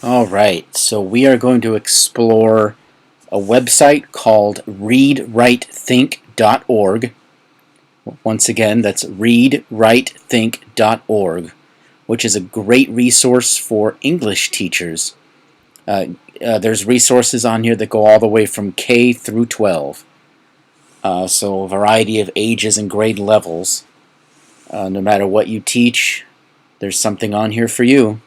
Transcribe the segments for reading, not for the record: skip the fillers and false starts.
Alright, so we are going to explore a website called readwritethink.org. Once again, that's readwritethink.org, which is a great resource for English teachers. There's resources on here that go all the way from K through 12, so a variety of ages and grade levels. No matter what you teach, there's something on here for you.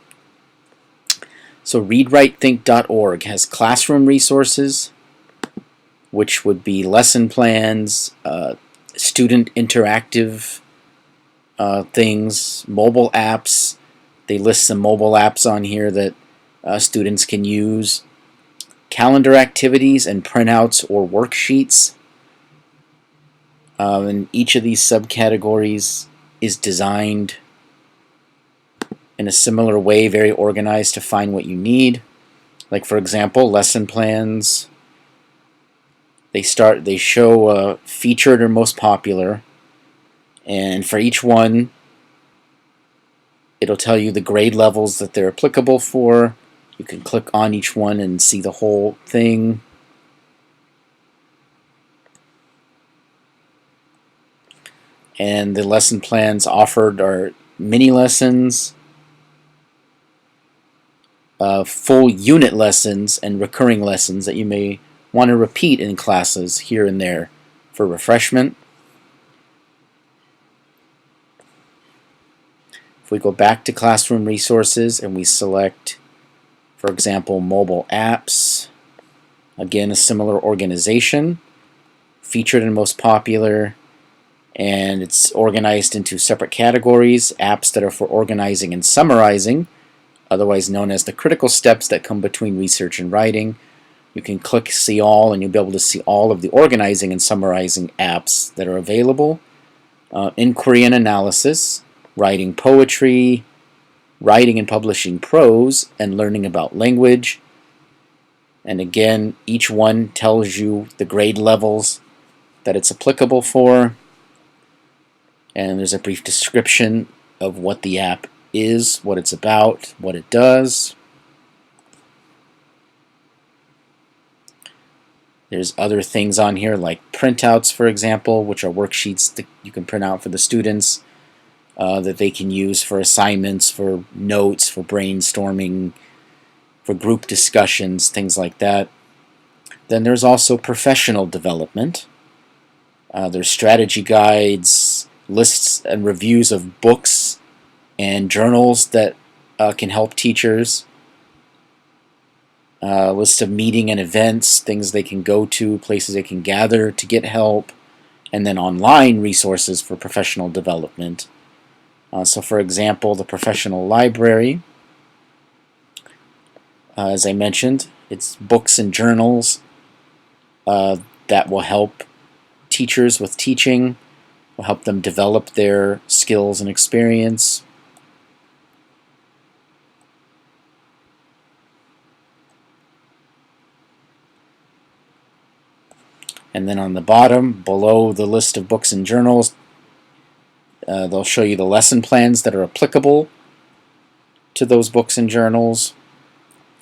So readwritethink.org has classroom resources, which would be lesson plans, student interactive things, mobile apps. They list some mobile apps on here that students can use, calendar activities and printouts or worksheets. And each of these subcategories is designed in a similar way, very organized to find what you need. Like, for example, lesson plans. They show featured or most popular, and for each one it'll tell you the grade levels that they're applicable for. You can click on each one and see the whole thing. And the lesson plans offered are mini lessons, full unit lessons, and recurring lessons that you may want to repeat in classes here and there for refreshment. If we go back to classroom resources and we select, for example, mobile apps, again a similar organization, featured and most popular, and it's organized into separate categories: apps that are for organizing and summarizing, otherwise known as the critical steps that come between research and writing. You can click see all and you'll be able to see all of the organizing and summarizing apps that are available. Inquiry and analysis, writing poetry, writing and publishing prose, and learning about language. And again, each one tells you the grade levels that it's applicable for. And there's a brief description of what the app is, what it's about, what it does. There's other things on here like printouts, for example, which are worksheets that you can print out for the students that they can use for assignments, for notes, for brainstorming, for group discussions, things like that. Then there's also professional development. There's strategy guides, lists and reviews of books and journals that can help teachers. List of meeting and events, things they can go to, places they can gather to get help, and then online resources for professional development. So for example, the professional library, as I mentioned, it's books and journals that will help teachers with teaching, will help them develop their skills and experience. And then on the bottom, below the list of books and journals, they'll show you the lesson plans that are applicable to those books and journals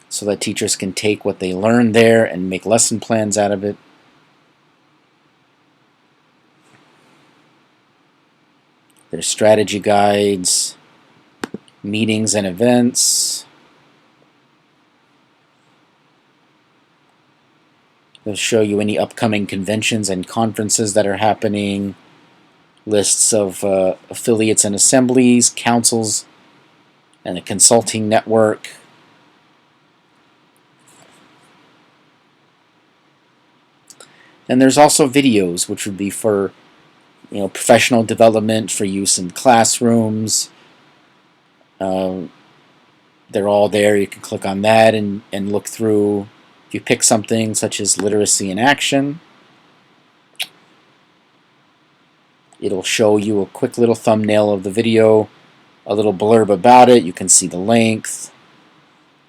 so that teachers can take what they learn there and make lesson plans out of it. There's strategy guides, meetings and events. They'll show you any upcoming conventions and conferences that are happening, lists of affiliates and assemblies, councils, and a consulting network. And there's also videos, which would be for professional development, for use in classrooms. They're all there. You can click on that and look through. If you pick something such as literacy in action, it'll show you a quick little thumbnail of the video, a little blurb about it. You can see the length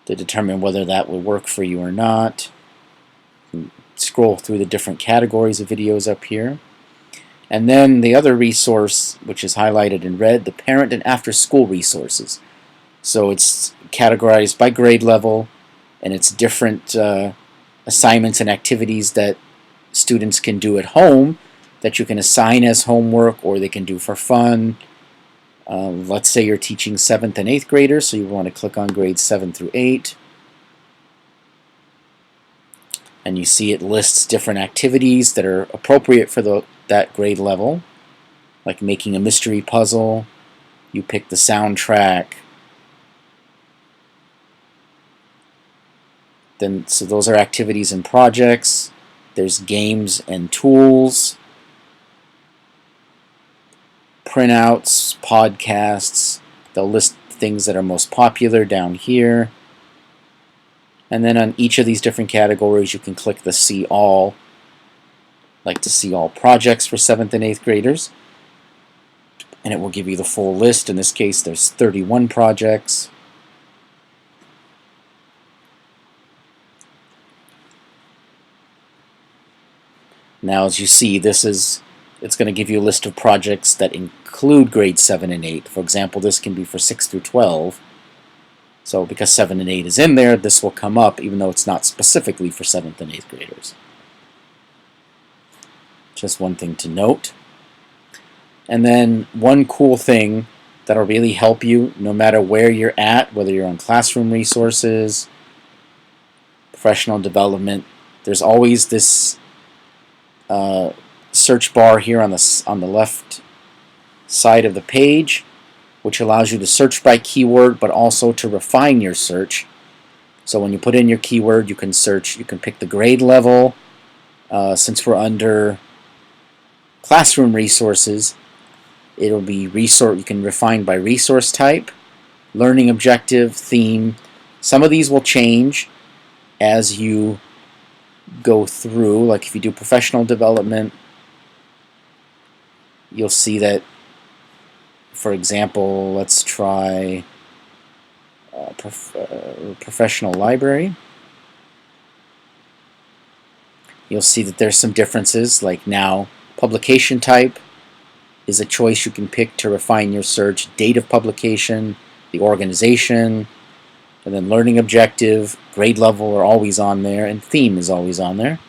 to determine whether that will work for you or not. You can scroll through the different categories of videos up here. And then the other resource, which is highlighted in red, the parent and after school resources. So it's categorized by grade level, and it's different assignments and activities that students can do at home that you can assign as homework or they can do for fun. Let's say you're teaching 7th and 8th graders, so you want to click on grades 7 through 8. And you see it lists different activities that are appropriate for that grade level, like making a mystery puzzle. You pick the soundtrack. So those are activities and projects. There's games and tools, printouts, podcasts. They'll list things that are most popular down here. And then on each of these different categories, you can click the See All, like to see all projects for 7th and 8th graders. And it will give you the full list. In this case, there's 31 projects. Now, as you see, it's going to give you a list of projects that include grades 7 and 8. For example, this can be for 6 through 12. So because 7 and 8 is in there, this will come up even though it's not specifically for 7th and 8th graders. Just one thing to note. And then one cool thing that'll really help you no matter where you're at, whether you're on classroom resources, professional development, there's always this search bar here on the left side of the page, which allows you to search by keyword, but also to refine your search. So when you put in your keyword, you can search. You can pick the grade level. Since we're under classroom resources, it'll be you can refine by resource type, learning objective, theme. Some of these will change as you go through. Like if you do professional development, you'll see that, for example, let's try professional library. You'll see that there's some differences, like now publication type is a choice you can pick to refine your search, date of publication, the organization, and then learning objective, grade level are always on there, and theme is always on there.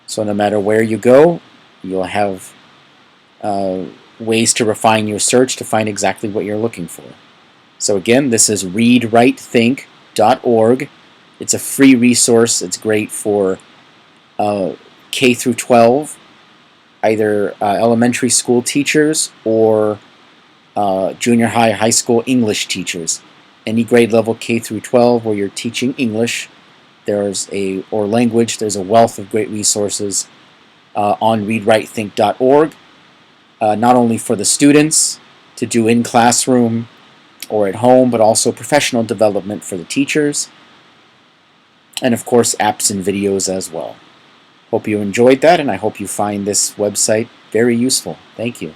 So no matter where you go, you'll have ways to refine your search to find exactly what you're looking for. So again, this is readwritethink.org. It's a free resource. It's great for K through 12, either elementary school teachers or junior high, high school English teachers. Any grade level K through 12 where you're teaching English, or language, there's a wealth of great resources on readwritethink.org. Not only for the students to do in classroom or at home, but also professional development for the teachers. And of course, apps and videos as well. Hope you enjoyed that, and I hope you find this website very useful. Thank you.